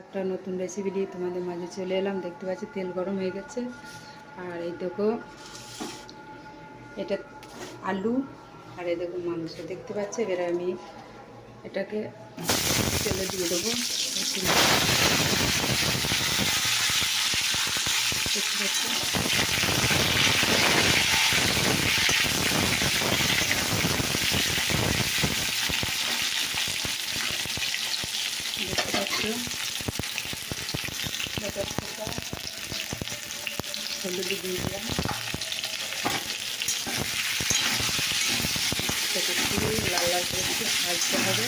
একটা নতুন রেসিপি নিয়ে তোমাদের মাঝে চলে এলাম। দেখতে পাচ্ছি তেল গরম হয়ে গেছে, আর এই দেখো এটা আলু, আর এই দেখো মাংস দেখতে পাচ্ছি। এবার আমি এটাকে তেলে দিয়ে দেবো। দেখতে পাচ্ছি হলুদ দিয়ে দিলাম, লাল লাল করে একটু ভাজতে হবে।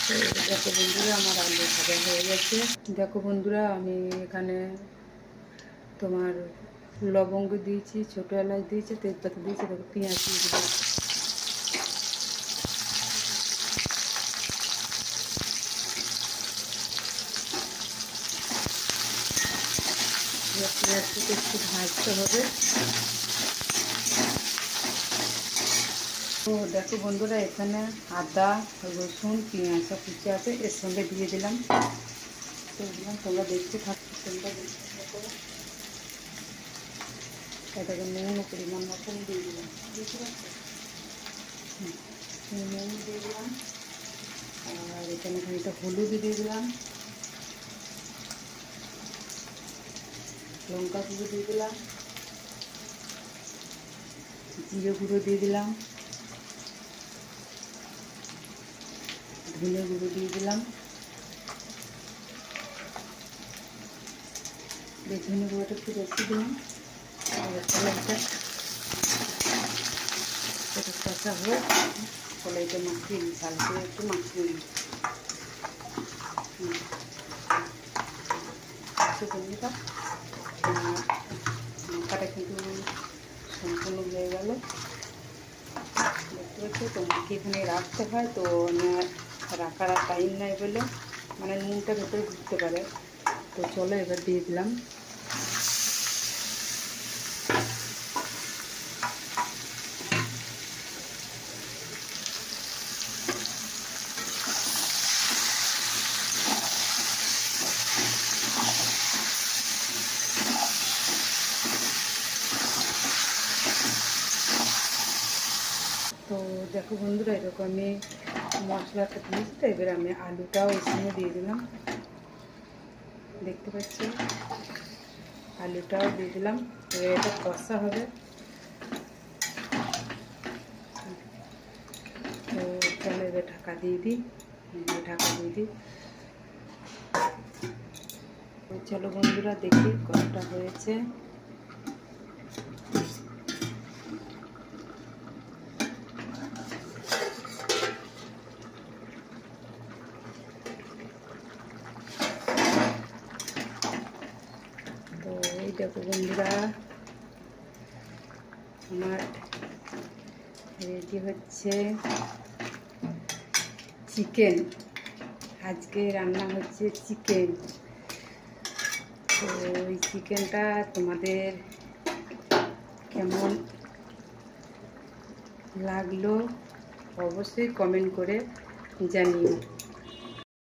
তো দেখো বন্ধুরা, আমার আলু ভাজা হয়ে গেছে। দেখো বন্ধুরা, আমি এখানে তোমার লবঙ্গ দিয়েছি, ছোটো এলাচ দিয়েছি, তেজপাতা দিয়েছি, দেখো পেঁয়াজ দিয়ে দিলাম। পেঁয়াজটাকে একটু ভাজতে হবে। তো দেখো বন্ধুরা, এখানে আদা, রসুন, পেঁয়াজ সব কুচি আছে, এর সঙ্গে দিয়ে দিলাম। তোমরা দেখতে থাকো, তোমরা দেখতে থাকো। এটাকে নুন পরিমাণ মতন দিয়ে দিলাম, বুঝতে পারছো? নুন দিয়ে দিলাম, আর এখানে খানিকটা হলুদ দিয়ে দিলাম, লঙ্কা গুঁড়ো দিয়ে দিলাম, জিরে গুঁড়ো দিয়ে দিলাম, ধনে গুঁড়ো দিয়ে দিলাম। ধনে গুঁড়োটা একটু বেশি দিলাম। এটা কষা হোক, কলাইটা মাখিয়ে নিই, চাল করে একটু মাখিয়ে নিই। বন্ধুটা মাখাটা কিন্তু সম্পূর্ণ হয়ে গেল, দেখতে পাচ্ছি। তো মাখিয়ে এখানে রাখতে হয়, তো রাখার টাইম নাই বলে মানে নুনটা ভেতরে ঢুকতে পারে। তো চলো এবার দিয়ে দিলাম। তো দেখো বন্ধুরা, এরকম আমি মশলাটা দিয়েছি। তো এবার আমি আলুটাও এর সঙ্গে দিয়ে দিলাম, দেখতে পাচ্ছি। আলুটাও দিয়ে দিলাম। এবার এটা কষা হবে। তো চলো এবার ঢাকা দিয়ে দিই, ঢাকা দিয়ে দিই। চলো বন্ধুরা, দেখি কতটা হয়েছে। তো এই দেখো বন্ধুরা, আমার রেডি হচ্ছে চিকেন। আজকে রান্না হচ্ছে চিকেন। তো ওই চিকেনটা তোমাদের কেমন লাগলো অবশ্যই কমেন্ট করে জানিও।